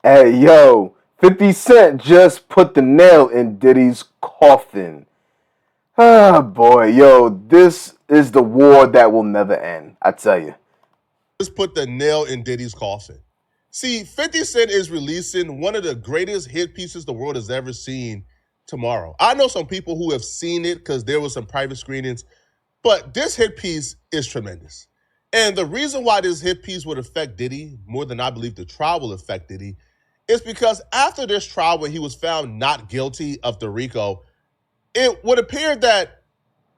Hey, yo, 50 Cent just put the nail in Diddy's coffin. Ah, boy, yo, this is the war that will never end, I tell you. Just put the nail in Diddy's coffin. See, 50 Cent is releasing one of the greatest hit pieces the world has ever seen tomorrow. I know some people who have seen it because there was some private screenings, but this hit piece is tremendous. And the reason why this hit piece would affect Diddy more than I believe the trial will affect Diddy is because after this trial, when he was found not guilty of the RICO, it would appear that,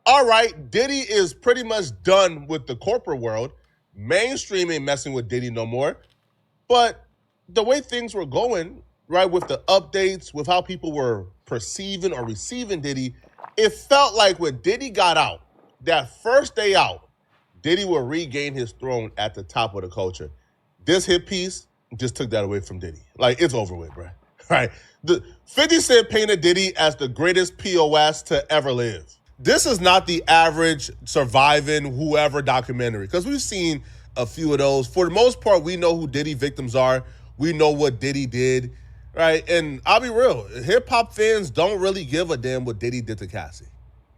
all right, Diddy is pretty much done with the corporate world. Mainstream ain't messing with Diddy no more. But the way things were going, right, with the updates, with how people were perceiving or receiving Diddy, it felt like when Diddy got out, that first day out, Diddy will regain his throne at the top of the culture. This hit piece just took that away from Diddy. Like, it's over with, bro. Right? The 50 Cent painted Diddy as the greatest POS to ever live. This is not the average surviving whoever documentary, because we've seen a few of those. For the most part, we know who Diddy victims are. We know what Diddy did, right? And I'll be real, hip-hop fans don't really give a damn what Diddy did to Cassie.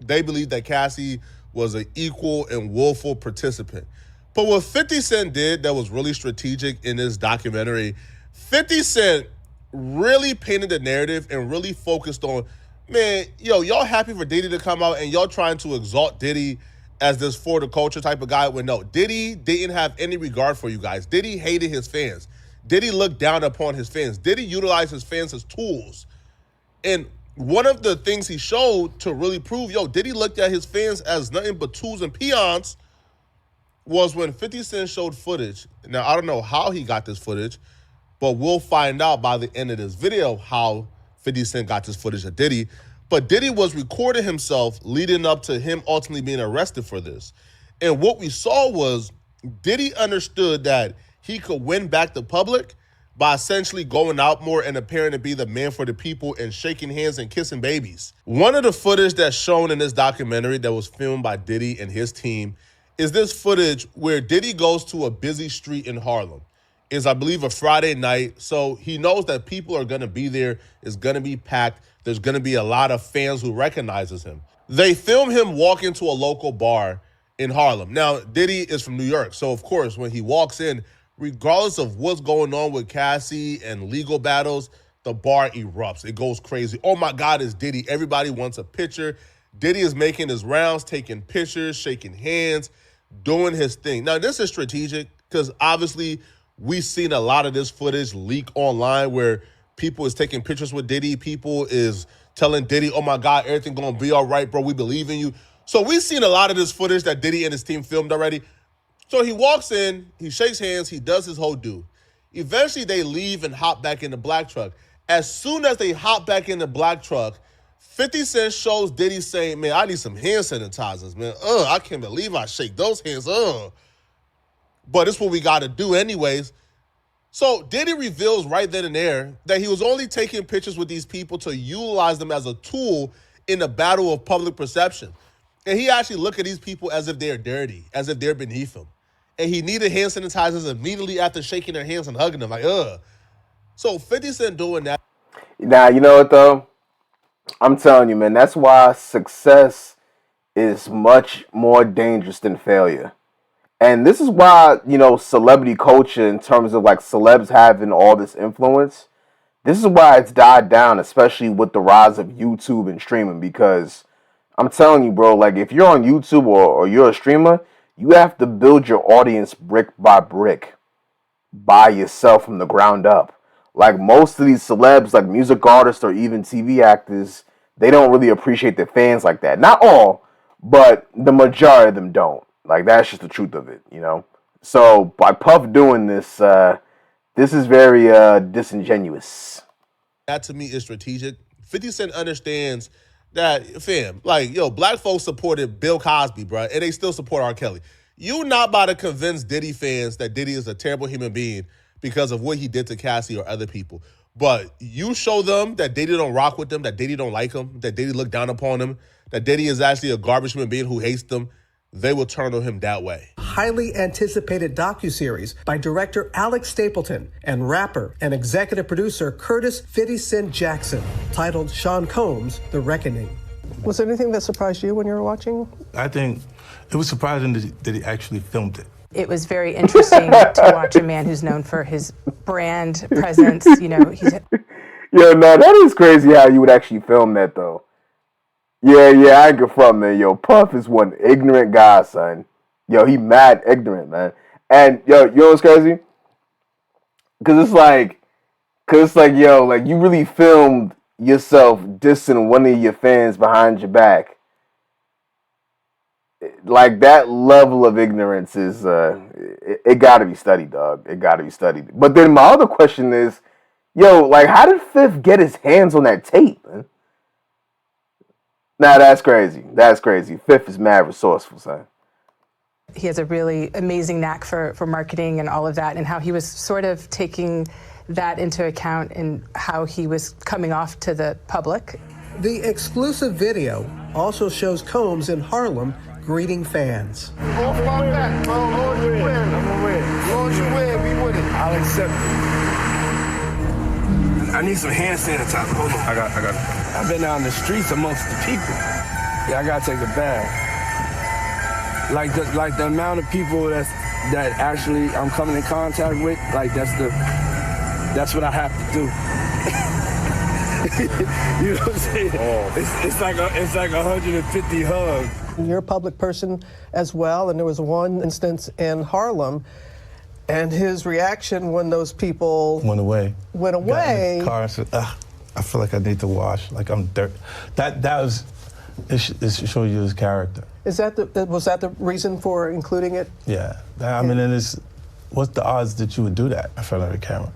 They believe that Cassie was an equal and willful participant. But what 50 Cent did that was really strategic in this documentary, 50 Cent really painted the narrative and really focused on, man, yo, y'all happy for Diddy to come out and y'all trying to exalt Diddy as this for the culture type of guy. When no, Diddy didn't have any regard for you guys. Diddy hated his fans. Diddy looked down upon his fans. Diddy utilized his fans as tools. And one of the things he showed to really prove, yo, Diddy looked at his fans as nothing but tools and peons, was when 50 Cent showed footage. Now, I don't know how he got this footage, but we'll find out by the end of this video how 50 Cent got this footage of Diddy. But Diddy was recording himself leading up to him ultimately being arrested for this. And what we saw was Diddy understood that he could win back the public by essentially going out more and appearing to be the man for the people and shaking hands and kissing babies. One of the footage that's shown in this documentary that was filmed by Diddy and his team is this footage where Diddy goes to a busy street in Harlem. Is, I believe, a Friday night, so he knows that people are going to be there. It's going to be packed. There's going to be a lot of fans who recognizes him. They film him walk into a local bar in Harlem. Now, Diddy is from New York, so of course, when he walks in, regardless of what's going on with Cassie and legal battles, the bar erupts. It goes crazy. Oh my God, it's Diddy. Everybody wants a picture. Diddy is making his rounds, taking pictures, shaking hands, doing his thing. Now, this is strategic because obviously we've seen a lot of this footage leak online where people is taking pictures with Diddy. People is telling Diddy, oh my God, everything gonna be all right, bro. We believe in you. So we've seen a lot of this footage that Diddy and his team filmed already. So he walks in, he shakes hands, he does his whole do. Eventually they leave and hop back in the black truck. As soon as they hop back in the black truck, 50 Cent shows Diddy saying, man, I need some hand sanitizers, man. I can't believe I shake those hands. But it's what we got to do anyways. So Diddy reveals right then and there that he was only taking pictures with these people to utilize them as a tool in the battle of public perception. And he actually looked at these people as if they're dirty, as if they're beneath him. And he needed hand sanitizers immediately after shaking their hands and hugging them, like, ugh. So 50 Cent doing that. Now, you know what, though? I'm telling you, man, that's why success is much more dangerous than failure. And this is why, celebrity culture, in terms of like celebs having all this influence, this is why it's died down, especially with the rise of YouTube and streaming. Because I'm telling you, bro, like if you're on YouTube or you're a streamer, you have to build your audience brick by brick by yourself from the ground up. Like most of these celebs, like music artists or even TV actors, they don't really appreciate their fans like that. Not all, but the majority of them don't. Like that's just the truth of it. So by Puff doing this, this is very disingenuous. That to me is strategic. 50 Cent understands that, fam, like, yo, black folks supported Bill Cosby, bro, and they still support R. Kelly. You not about to convince Diddy fans that Diddy is a terrible human being because of what he did to Cassie or other people. But you show them that Diddy don't rock with them, that Diddy don't like him, that Diddy look down upon them, that Diddy is actually a garbage human being who hates them. they will turn on him that way. Highly anticipated docuseries by director Alex Stapleton and rapper and executive producer Curtis 50 Cent Jackson, titled Sean Combs: The Reckoning. Was there anything that surprised you when you were watching? I think it was surprising that he actually filmed it. It was very interesting to watch a man who's known for his brand presence. You know, he's... Yo, no, that is crazy how you would actually film that, though. Yeah, I ain't from, man. Yo, Puff is one ignorant guy, son. Yo, he mad ignorant, man. And, yo, you know what's crazy? Because it's like, yo, like, you really filmed yourself dissing one of your fans behind your back. Like, that level of ignorance is, it gotta be studied, dog. It gotta be studied. But then my other question is, yo, like, how did Fifth get his hands on that tape, man? Nah, that's crazy. That's crazy. Fifth is mad resourceful, son. He has a really amazing knack for marketing and all of that, and how he was sort of taking that into account in how he was coming off to the public. The exclusive video also shows Combs in Harlem greeting fans. Go fuck that, bro. Lord, you win. I'm gonna win. Lord, you win. We with it. I'll accept it. I need some hand sanitizer. Hold on. I got it. I've been out in the streets amongst the people. Yeah, I gotta take a bath. Like the amount of people that actually I'm coming in contact with, like that's what I have to do. You know what I'm saying? Oh. It's like 150 hugs. You're a public person as well, and there was one instance in Harlem, and his reaction when those people Went away. Got in the car and said, I feel like I need to wash, like I'm dirt. That was, it show you his character. Was that the reason for including it? Yeah, I mean, and what's the odds that you would do that in front of the camera?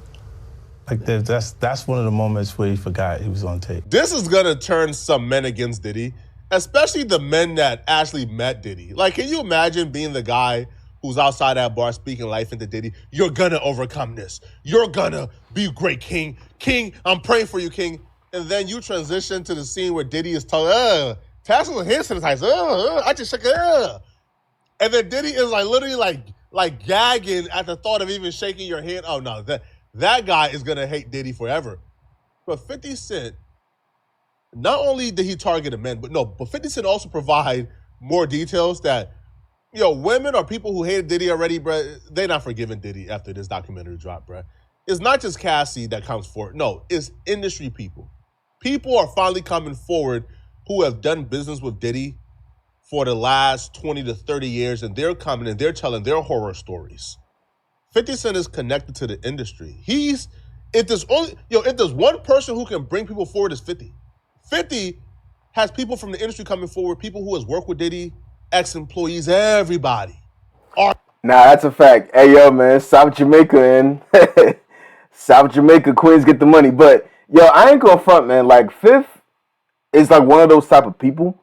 Like, that's one of the moments where he forgot he was on tape. This is gonna turn some men against Diddy, especially the men that actually met Diddy. Like, can you imagine being the guy who's outside that bar speaking life into Diddy? You're gonna overcome this. You're gonna be great, King. King, I'm praying for you, King. And then you transition to the scene where Diddy is telling, pass on the hand sanitizer, I just shook it, And then Diddy is like literally like gagging at the thought of even shaking your hand. Oh no, that guy is gonna hate Diddy forever. But 50 Cent, not only did he target the men, but 50 Cent also provide more details that, women or people who hated Diddy already, bruh, they're not forgiving Diddy after this documentary drop, bruh. It's not just Cassie that comes forward. No, it's industry people. People are finally coming forward who have done business with Diddy for the last 20 to 30 years, and they're coming and they're telling their horror stories. 50 Cent is connected to the industry. If there's one person who can bring people forward, it's 50. 50 has people from the industry coming forward, people who has worked with Diddy, ex-employees, everybody. Nah, that's a fact. Hey, yo, man, South Jamaica, and South Jamaica, Queens get the money. But, yo, I ain't gonna front, man. Like, Fifth is like one of those type of people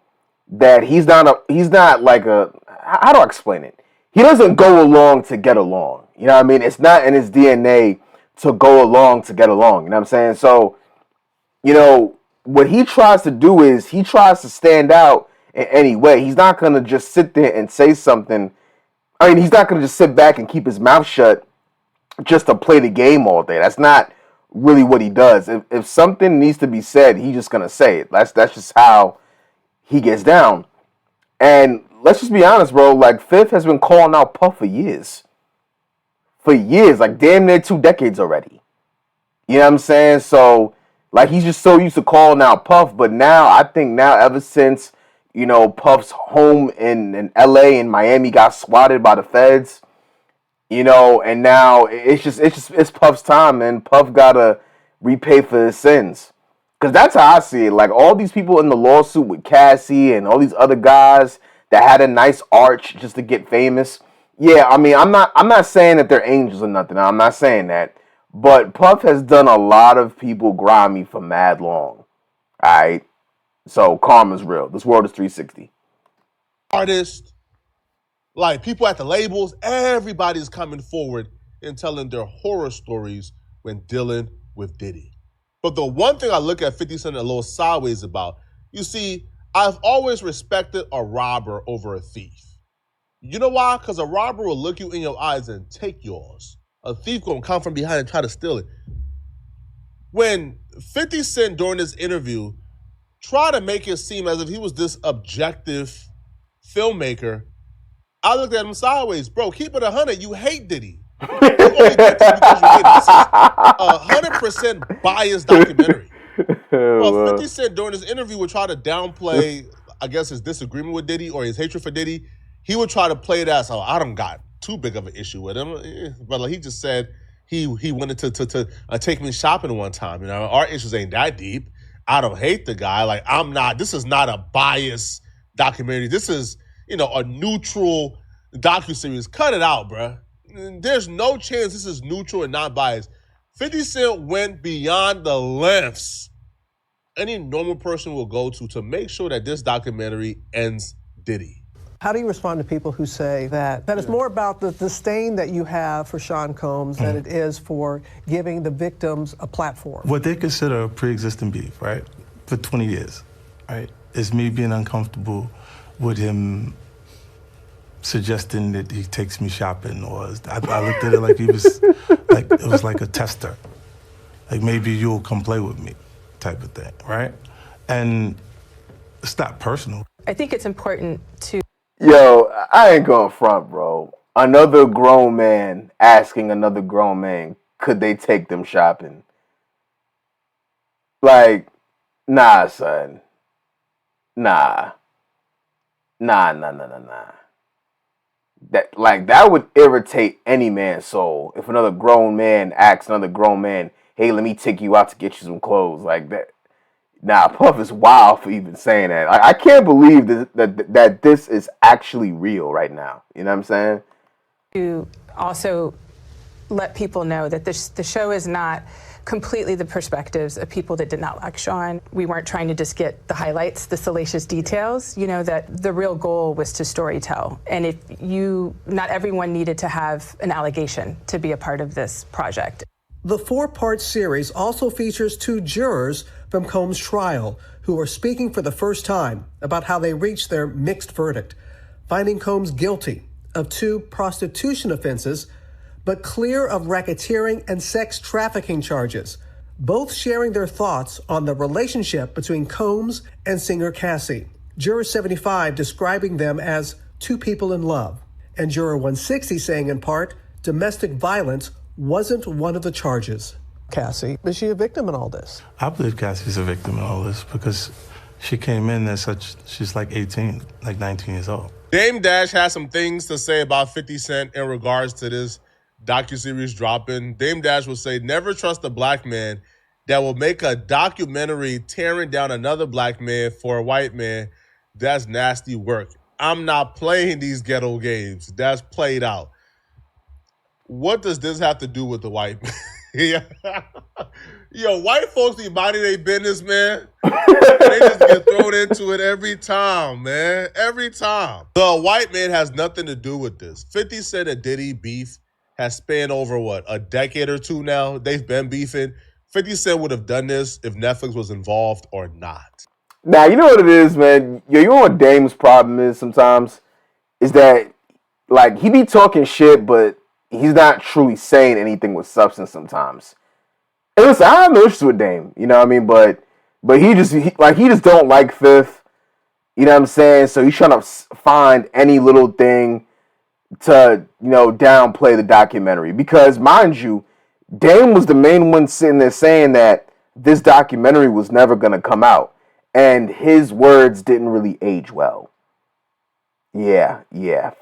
that he's not like how do I explain it? He doesn't go along to get along. You know what I mean? It's not in his DNA to go along to get along. You know what I'm saying? So, what he tries to do is he tries to stand out in any way. He's not going to just sit there and say something. I mean, he's not going to just sit back and keep his mouth shut just to play the game all day. That's not really what he does. If something needs to be said, he's just going to say it. That's just how he gets down. And let's just be honest, bro. Like, Fifth has been calling out Puff for years. For years. Like, damn near 2 decades already. You know what I'm saying? So, like, he's just so used to calling out Puff. But I think ever since, Puff's home in LA and Miami got swatted by the feds, and now it's Puff's time, man. Puff gotta repay for his sins. Because that's how I see it. Like, all these people in the lawsuit with Cassie and all these other guys that had a nice arch just to get famous. Yeah, I mean, I'm not saying that they're angels or nothing. I'm not saying that. But Puff has done a lot of people grimy for mad long. All right? So, karma's real. This world is 360. Artists, like people at the labels, everybody's coming forward and telling their horror stories when dealing with Diddy. But the one thing I look at 50 Cent a little sideways about, you see, I've always respected a robber over a thief. You know why? Because a robber will look you in your eyes and take yours. A thief gonna come from behind and try to steal it. When 50 Cent during this interview tried to make it seem as if he was this objective filmmaker, I looked at him sideways. Bro, keep it 100. You hate Diddy. You only did this because you hate him. This is a 100% biased documentary. Well, 50 Cent during this interview would try to downplay, I guess, his disagreement with Diddy or his hatred for Diddy. He would try to play it as, oh, I don't got too big of an issue with him. But like he just said, he wanted to take me shopping one time. You know, our issues ain't that deep. I don't hate the guy. Like, this is not a biased documentary. This is, a neutral docuseries. Cut it out, bruh. There's no chance this is neutral and not biased. 50 Cent went beyond the lengths any normal person will go to make sure that this documentary ends Diddy. How do you respond to people who say that it's more about the disdain that you have for Sean Combs than it is for giving the victims a platform? What they consider a pre-existing beef, right, for 20 years, right, is me being uncomfortable with him suggesting that he takes me shopping, or I looked at it like he was, like it was like a tester. Like, maybe you'll come play with me type of thing, right? And it's not personal. I think it's important to... Yo, I ain't going front, bro. Another grown man asking another grown man, could they take them shopping? Like, nah, son. Nah. That would irritate any man's soul if another grown man asks another grown man, hey, let me take you out to get you some clothes. Like that. Nah, Puff is wild for even saying that. I can't believe that this is actually real right now. You know what I'm saying? To also let people know that the show is not completely the perspectives of people that did not like Sean. We weren't trying to just get the highlights, the salacious details, that the real goal was to storytell. And not everyone needed to have an allegation to be a part of this project. The 4-part series also features 2 jurors from Combs' trial who are speaking for the first time about how they reached their mixed verdict, finding Combs guilty of 2 prostitution offenses, but clear of racketeering and sex trafficking charges, both sharing their thoughts on the relationship between Combs and singer Cassie. Juror 75 describing them as 2 people in love, and Juror 160 saying in part, domestic violence wasn't one of the charges. Cassie, is she a victim in all this? I believe Cassie's a victim in all this because she came in she's like 18, like 19 years old. Dame Dash has some things to say about 50 Cent in regards to this docuseries dropping. Dame Dash will say, never trust a black man that will make a documentary tearing down another black man for a white man. That's nasty work. I'm not playing these ghetto games. That's played out. What does this have to do with the white man? Yo, white folks be minding their business, man. They just get thrown into it every time, man. Every time. The white man has nothing to do with this. 50 Cent and Diddy beef has spanned over, a decade or 2 now? They've been beefing. 50 Cent would have done this if Netflix was involved or not. Now, you know what it is, man? You know what Dame's problem is sometimes? Is that, he be talking shit, but he's not truly saying anything with substance sometimes. And listen, I have no issues with Dame, you know what I mean? But he just don't like Fifth, you know what I'm saying? So he's trying to find any little thing to, downplay the documentary. Because, mind you, Dame was the main one sitting there saying that this documentary was never going to come out. And his words didn't really age well. Yeah.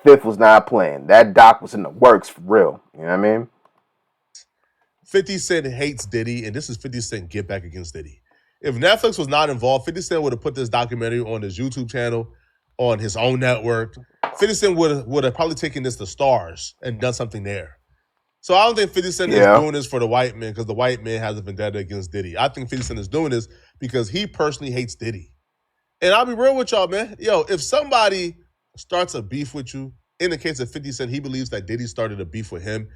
Fifth was not playing. That doc was in the works for real. You know what I mean? 50 Cent hates Diddy, and this is 50 Cent get back against Diddy. If Netflix was not involved, 50 Cent would have put this documentary on his YouTube channel, on his own network. 50 Cent would have probably taken this to Stars and done something there. So I don't think 50 Cent is doing this for the white man because the white man has a vendetta against Diddy. I think 50 Cent is doing this because he personally hates Diddy. And I'll be real with y'all, man. Yo, if somebody starts a beef with you, in the case of 50 Cent, he believes that Diddy started a beef with him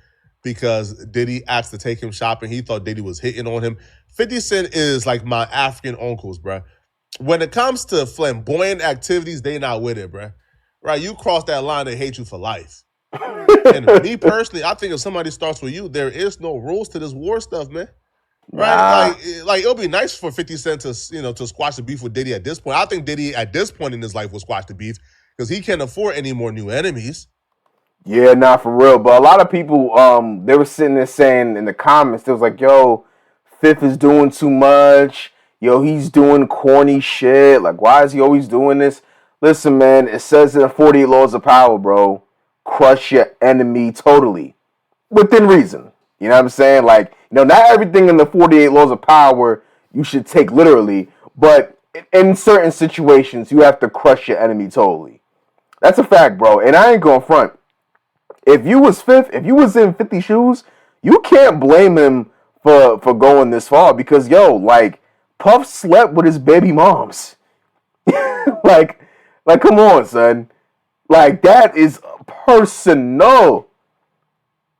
because Diddy asked to take him shopping. He thought Diddy was hitting on him. 50 Cent is like my African uncles, bruh. When it comes to flamboyant activities, they not with it, bruh. right? You cross that line, they hate you for life. And me personally, I think if somebody starts with you, there is no rules to this war stuff, man. Right? Nah. Like it'll be nice for 50 Cent to, to squash the beef with Diddy at this point. I think Diddy at this point in his life will squash the beef because he can't afford any more new enemies. Yeah, nah, for real. But a lot of people, they were sitting there saying in the comments, they was like, yo, Fifth is doing too much. Yo, he's doing corny shit. Like, why is he always doing this? Listen, man, it says in the 48 Laws of Power, bro, crush your enemy totally. Within reason. You know what I'm saying? Like, not everything in the 48 Laws of Power you should take literally, but in certain situations, you have to crush your enemy totally. That's a fact, bro. And I ain't going front. If you was in 50 shoes, you can't blame him for going this far because like Puff slept with his baby moms. like come on, son. Like that is personal.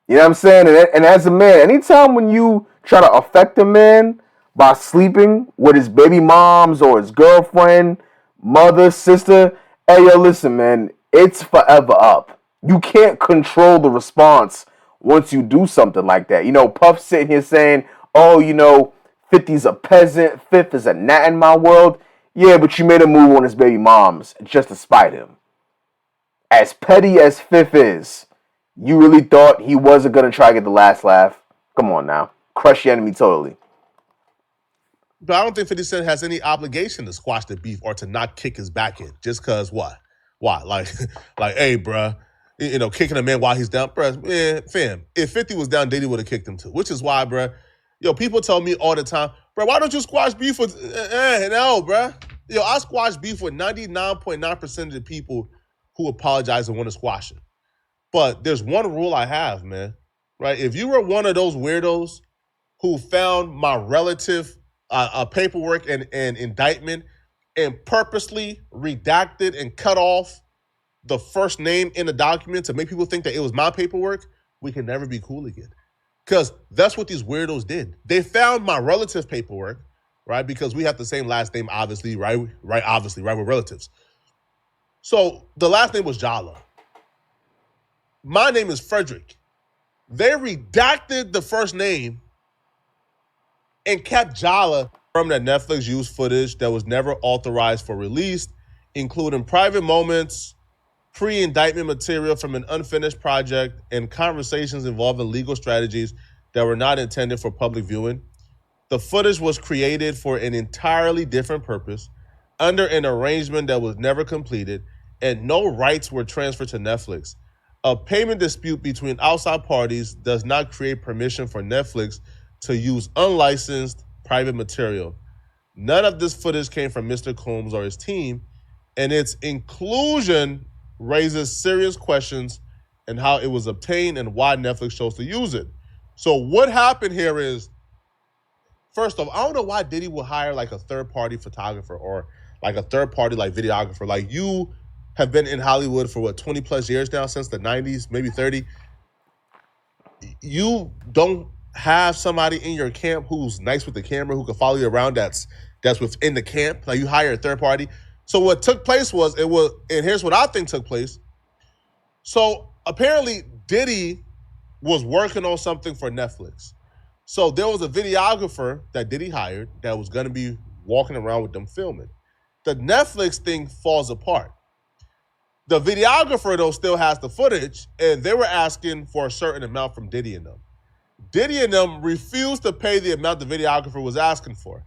You know what I'm saying? And as a man, anytime when you try to affect a man by sleeping with his baby moms or his girlfriend, mother, sister, hey, yo, listen, man, it's forever up. You can't control the response once you do something like that. Puff sitting here saying, oh, 50's a peasant, Fifth is a gnat in my world. Yeah, but you made a move on his baby moms just to spite him. As petty as Fifth is, you really thought he wasn't going to try to get the last laugh? Come on now. Crush your enemy totally. But I don't think 50 Cent has any obligation to squash the beef or to not kick his back in. Just because what? Why? Like, hey, bruh, kicking a man while he's down. Bruh, man, fam, if 50 was down, Diddy would have kicked him too. Which is why, bruh, people tell me all the time, bruh, why don't you squash beef with, no, bruh. I squash beef with 99.9% of the people who apologize and want to squash it. But there's one rule I have, man, right? If you were one of those weirdos who found my relative paperwork and indictment and purposely redacted and cut off the first name in the document to make people think that it was my paperwork, we can never be cool again. Because that's what these weirdos did. They found my relative paperwork, right? Because we have the same last name, obviously, right? Right, obviously, right? We're relatives. So the last name was Jala. My name is Frederick. They redacted the first name and kept Jala from that Netflix used footage that was never authorized for release, including private moments, pre-indictment material from an unfinished project, and conversations involving legal strategies that were not intended for public viewing. The footage was created for an entirely different purpose, under an arrangement that was never completed, and no rights were transferred to Netflix. A payment dispute between outside parties does not create permission for Netflix to use unlicensed private material. None of this footage came from Mr. Combs or his team, and its inclusion raises serious questions in how it was obtained and why Netflix chose to use it. So what happened here is, first off, I don't know why Diddy would hire like a third-party photographer or like a third-party like videographer. Like, you have been in Hollywood for what, 20 plus years now, since the 90s, maybe 30. You don't have somebody in your camp who's nice with the camera, who can follow you around, that's within the camp. Like, you hire a third party. So what took place was, and here's what I think took place. So apparently Diddy was working on something for Netflix. So there was a videographer that Diddy hired that was going to be walking around with them filming. The Netflix thing falls apart. The videographer, though, still has the footage, and they were asking for a certain amount from Diddy and them. Diddy and them refused to pay the amount the videographer was asking for.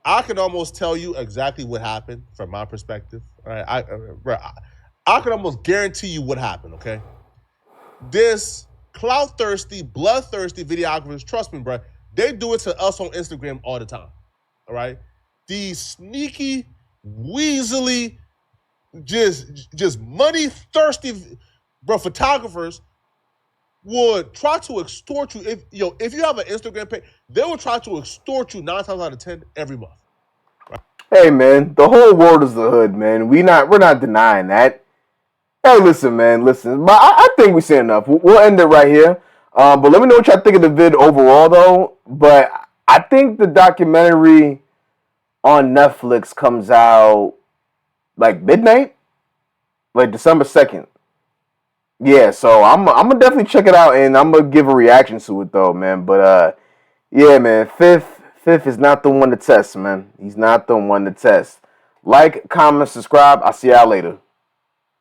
I can almost tell you exactly what happened from my perspective. All right, I can almost guarantee you what happened, okay? This clout-thirsty, bloodthirsty videographers, trust me, bro, they do it to us on Instagram all the time, all right? These sneaky, weaselly, just money-thirsty, photographers would try to extort you. If you have an Instagram page, they will try to extort you 9 times out of 10 every month. Right? Hey, man, the whole world is the hood, man. We're not denying that. Hey, listen, man, listen. But I think we said enough. We'll end it right here. But let me know what y'all think of the vid overall, though. But I think the documentary on Netflix comes out like midnight. like December 2nd. Yeah, so I'm gonna definitely check it out, and I'm gonna give a reaction to it though, man. But yeah, man, fifth is not the one to test, man. He's not the one to test. Like, comment, subscribe. I'll see y'all later.